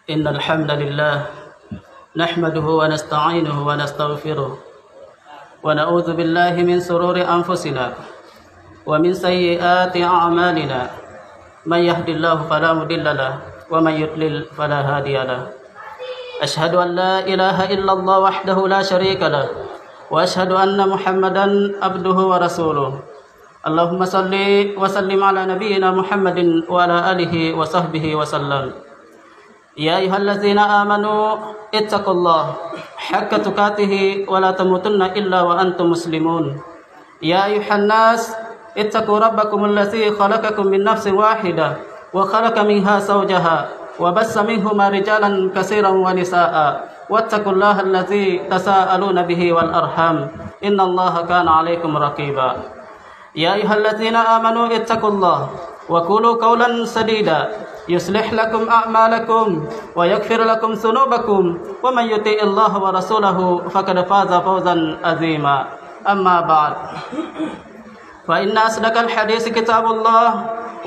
إن الحمد لله نحمده ونستعينه ونستغفره ونعوذ بالله من شرور أنفسنا ومن سيئات أعمالنا من يهد الله فلا مضل له ومن يضلل فلا هادي له أشهد أن لا إله إلا الله وحده لا شريك له وأشهد أن محمدا عبده ورسوله اللهم صل وسلم على نبينا محمد وعلى آله وصحبه وسلم يا أيها الذين آمنوا اتقوا الله حق تقاته ولا تموتن إلا وأنتم مسلمون يا أيها الناس اتقوا ربكم الذي خلقكم من نفس واحدة وخلق منها زوجها وبث منهما رجالا كثيرا ونساء واتقوا الله الذي تساءلون به والأرحام إن الله كان عليكم رقيبا يا أيها الذين آمنوا اتقوا الله وقولوا قولا سديدا يصلح لكم أعمالكم ويغفر لكم ذنوبكم ومن يطع الله ورسوله فقد فاز فوزا عظيما أما بعد فإن أصدق الحديث كتاب الله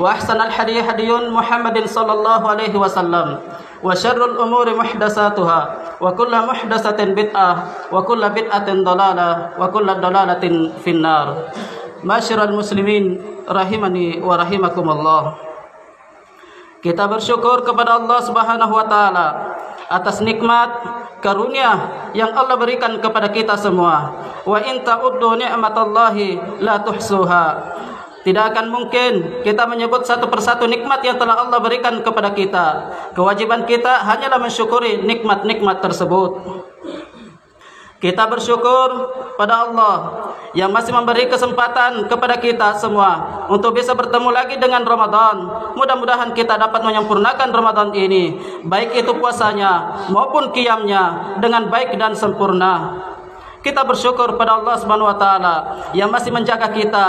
وأحسن الحديث حديث محمد صلى الله عليه وسلم وشر الأمور محدثاتها وكل محدثة بدعة وكل بدعة ضلالة وكل ضلالة في النار. Masyarul muslimin rahimani wa rahimakumullah. Kita bersyukur kepada Allah Subhanahu wa taala atas nikmat karunia yang Allah berikan kepada kita semua. Wa in ta'uddu ni'matallahi la tuhsuha. Tidak akan mungkin kita menyebut satu persatu nikmat yang telah Allah berikan kepada kita. Kewajiban kita hanyalah mensyukuri nikmat-nikmat tersebut. Kita bersyukur pada Allah yang masih memberi kesempatan kepada kita semua untuk bisa bertemu lagi dengan Ramadan. Mudah-mudahan kita dapat menyempurnakan Ramadan ini, baik itu puasanya maupun qiyamnya dengan baik dan sempurna. Kita bersyukur pada Allah Subhanahu wa taala yang masih menjaga kita,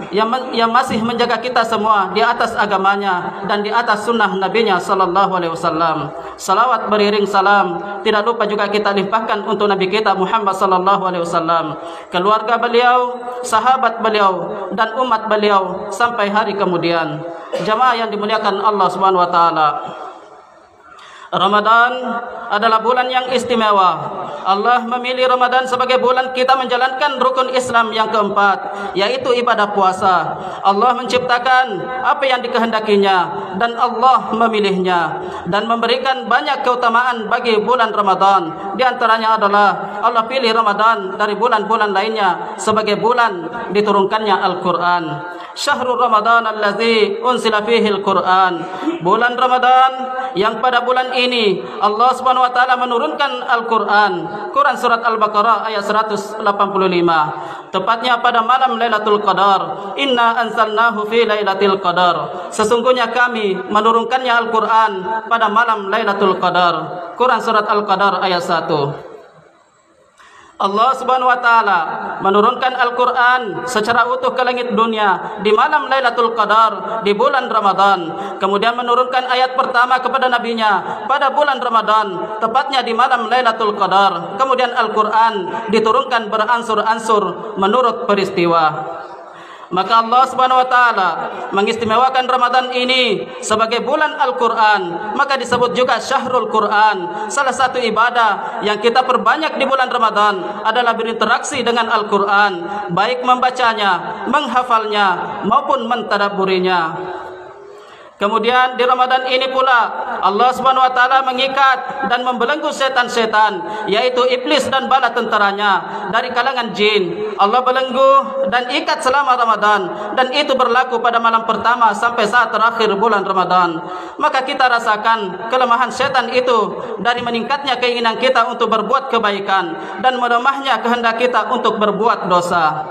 yang masih menjaga kita semua di atas agamanya dan di atas sunnah Nabi-Nya sallallahu alaihi wasallam. Salawat beriring salam tidak lupa juga kita limpahkan untuk Nabi kita Muhammad sallallahu alaihi wasallam, keluarga beliau, sahabat beliau dan umat beliau sampai hari kemudian. Jamaah yang dimuliakan Allah Subhanahu wa taala, Ramadan adalah bulan yang istimewa. Allah memilih Ramadan sebagai bulan kita menjalankan rukun Islam yang keempat, yaitu ibadah puasa. Allah menciptakan apa yang dikehendakinya dan Allah memilihnya dan memberikan banyak keutamaan bagi bulan Ramadan. Di antaranya adalah Allah pilih Ramadan dari bulan-bulan lainnya sebagai bulan diturunkannya Al-Quran. Syahrul Ramadan allazi unsila fihi Al-Quran. Bulan Ramadan yang pada bulan ini Allah Subhanahu wa taala menurunkan Al-Quran. Quran surat Al-Baqarah ayat 185. Tepatnya pada malam Lailatul Qadar. Inna anzalnahu fi Lailatul Qadar. Sesungguhnya kami menurunkannya Al-Quran pada malam Lailatul Qadar. Quran surat Al-Qadar ayat 1. Allah Subhanahu wa taala menurunkan Al-Quran secara utuh ke langit dunia di malam Lailatul Qadar di bulan Ramadan. Kemudian menurunkan ayat pertama kepada nabinya pada bulan Ramadan, tepatnya di malam Lailatul Qadar. Kemudian Al-Quran diturunkan beransur-ansur menurut peristiwa. Maka Allah Subhanahu wa taala mengistimewakan Ramadan ini sebagai bulan Al-Quran. Maka disebut juga Syahrul Quran. Salah satu ibadah yang kita perbanyak di bulan Ramadan adalah berinteraksi dengan Al-Quran, baik membacanya, menghafalnya maupun mentadabburinya. Kemudian di Ramadan ini pula Allah Subhanahu wa taala mengikat dan membelenggu setan-setan, yaitu iblis dan bala tentaranya dari kalangan jin. Allah belenggu dan ikat selama Ramadan, dan itu berlaku pada malam pertama sampai saat terakhir bulan Ramadan. Maka kita rasakan kelemahan setan itu dari meningkatnya keinginan kita untuk berbuat kebaikan dan melemahnya kehendak kita untuk berbuat dosa.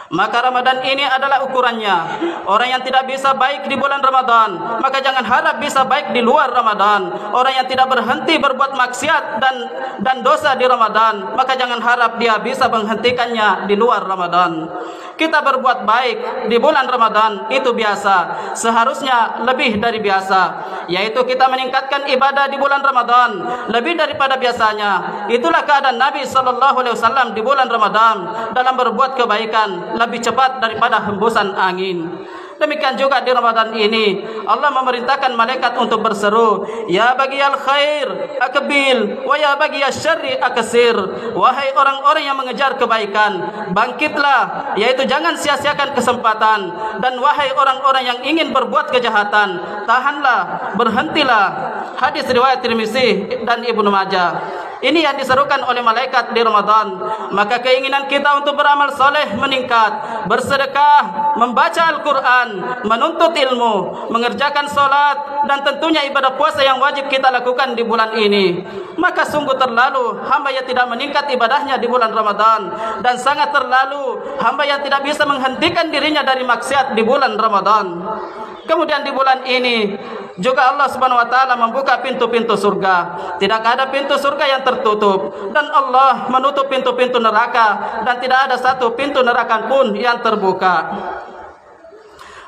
Maka Ramadan ini adalah ukurannya. Orang yang tidak bisa baik di bulan Ramadan, maka jangan harap bisa baik di luar Ramadan. Orang yang tidak berhenti berbuat maksiat dan dosa di Ramadan, maka jangan harap dia bisa menghentikannya di luar Ramadan. Kita berbuat baik di bulan Ramadan itu biasa, seharusnya lebih dari biasa, yaitu kita meningkatkan ibadah di bulan Ramadan lebih daripada biasanya. Itulah keadaan Nabi sallallahu alaihi wasallam di bulan Ramadan dalam berbuat kebaikan lebih cepat daripada hembusan angin. Demikian juga di Ramadan ini Allah memerintahkan malaikat untuk berseru, ya bagiyal khair akbil wa ya bagiyal syarri akasir. Wahai orang-orang yang mengejar kebaikan, bangkitlah, yaitu jangan sia-siakan kesempatan. Dan wahai orang-orang yang ingin berbuat kejahatan, tahanlah, berhentilah. Hadis riwayat Tirmizi dan Ibnu Majah. Ini yang diserukan oleh malaikat di Ramadan. Maka keinginan kita untuk beramal soleh meningkat, bersedekah, membaca Al-Quran, menuntut ilmu, mengerjakan solat, dan tentunya ibadah puasa yang wajib kita lakukan di bulan ini. Maka sungguh terlalu hamba yang tidak meningkat ibadahnya di bulan Ramadan, dan sangat terlalu hamba yang tidak bisa menghentikan dirinya dari maksiat di bulan Ramadan. Kemudian di bulan ini juga Allah Subhanahu wa taala membuka pintu-pintu surga. Tidak ada pintu surga yang tertutup, dan Allah menutup pintu-pintu neraka, dan tidak ada satu pintu neraka pun yang terbuka.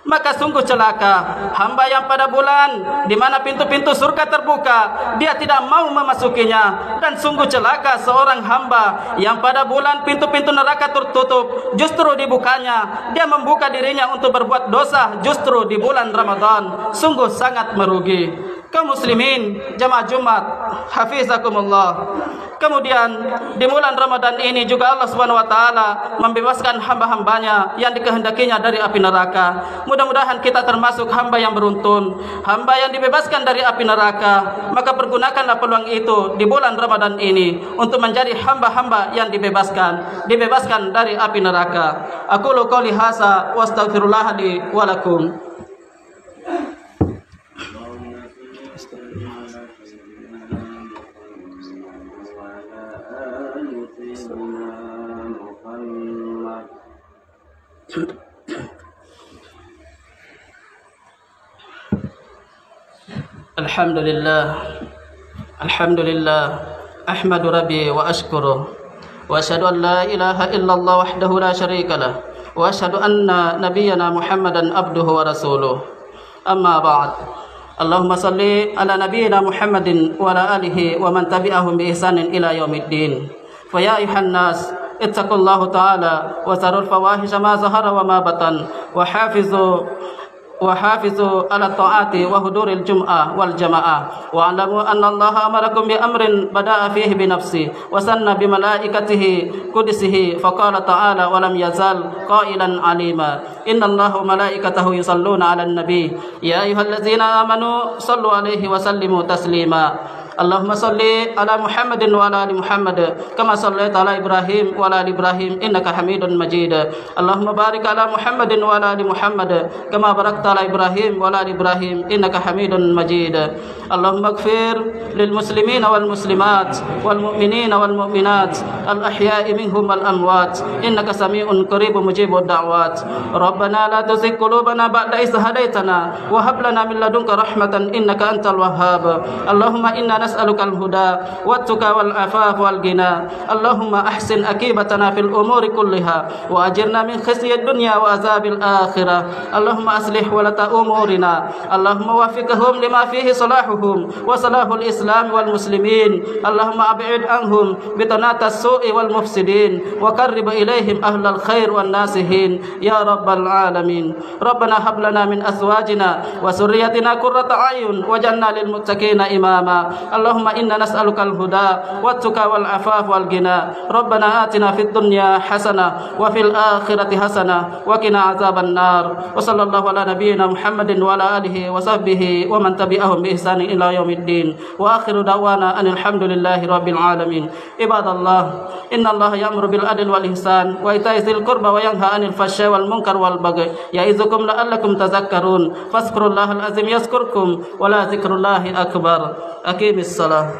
Maka sungguh celaka hamba yang pada bulan di mana pintu-pintu surga terbuka dia tidak mau memasukinya, dan sungguh celaka seorang hamba yang pada bulan pintu-pintu neraka tertutup justru dibukanya, dia membuka dirinya untuk berbuat dosa justru di bulan Ramadan. Sungguh sangat merugi. Kaum muslimin jamaah Jumat hafizakumullah. Kemudian di bulan Ramadan ini juga Allah Subhanahu wa taala membebaskan hamba-hambanya yang dikehendakinya dari api neraka. Mudah-mudahan kita termasuk hamba yang beruntun, hamba yang dibebaskan dari api neraka. Maka pergunakanlah peluang itu di bulan Ramadan ini untuk menjadi hamba-hamba yang dibebaskan dari api neraka. Aqulu qouli hadza wa astaghfirullah li wa lakum. Alhamdulillah ahmadu rabbi wa ashkuru wa asyhadu an la ilaha illallah wahdahu la syarika lah wa asyhadu anna nabiyyana Muhammadan abduhu wa rasuluh. Amma ba'd. Allahumma salli ala nabiyyina Muhammadin wa ala alihi wa man tabi'ahum bi ihsanin ila yaumiddin. Fa ya ayuhan nas ittaqullaha ta'ala wa zarul fawahisha ma zahara wa ma batan wa hafizu ala ta'ati wa huduril jum'ah wal jama'ah wa alamu anna Allah amarakum bi amrin bada'a fihi bi nafsi wa sanna bi malaikatihi qudsihi faqala ta'ala wa lam yazal qailan alima inna Allah wa malaikatahu yusalluna 'alan nabi ya ayyuhallazina amanu sallu 'alaihi wa sallimu taslima. Allahumma salli ala Muhammadin wa ala ali Muhammad kama sallaita ala Ibrahim wa ala ali Ibrahim innaka Hamidun Majid. Allahumma barik ala Muhammadin wa ala ali Muhammad kama barakta ala Ibrahim wa ala ali Ibrahim innaka Hamidun Majid. Allahumma ighfir lil muslimina wal muslimat wal mu'minina wal mu'minat al ahya'i minhum wal amwat innaka sami'un qaribun mujibud da'wat. Rabbana la tuzigh qulubana ba'da idh hadaitana wa hab lana min ladunka rahmatan innaka antal wahhab. Allahumma inna nas'aluka al-huda wat-tuqa wal-afaf wal-ghina. Allahumma ahsin akibatana fil umuri kulliha wa ajirna min khizyid dunya wa azabil akhirah. Allahumma aslih walata umurina. Allahumma wafiqhum lima fihi salahuhum wa salahul islam wal muslimin. Allahumma ab'id anhum bitanatas su'i wal mufsidin wa qarrib ilaihim ahlal khair wan nasihin ya rabbal alamin. Rabbana hab lana min azwajina wa surriyyatina qurrata a'yun waj'alna lil muttaqina imama. Allahumma inna nas'aluka al-huda wat-tuqa wal-afaf wal-ghina. Rabbana atina fid dunya hasanah wa fil akhirati hasanah wa qina azaban nar. Wa sallallahu ala nabiyyina Muhammadin wa ala alihi wa sahbihi wa man tabi'ahum bi ihsanin ila yaumiddin. Wa akhiru da'wana anil hamdulillahi rabbil alamin. Ibadallah, innallaha ya'muru bil adli wal ihsan wa ita'i dzil qurba wa yanha 'anil fahsya'i wal munkar wal baghi ya'izukum la'allakum tadhakkarun. Fazkurullahal azim yazkurkum wa la dzikrullahi akbar. Aqimis salah.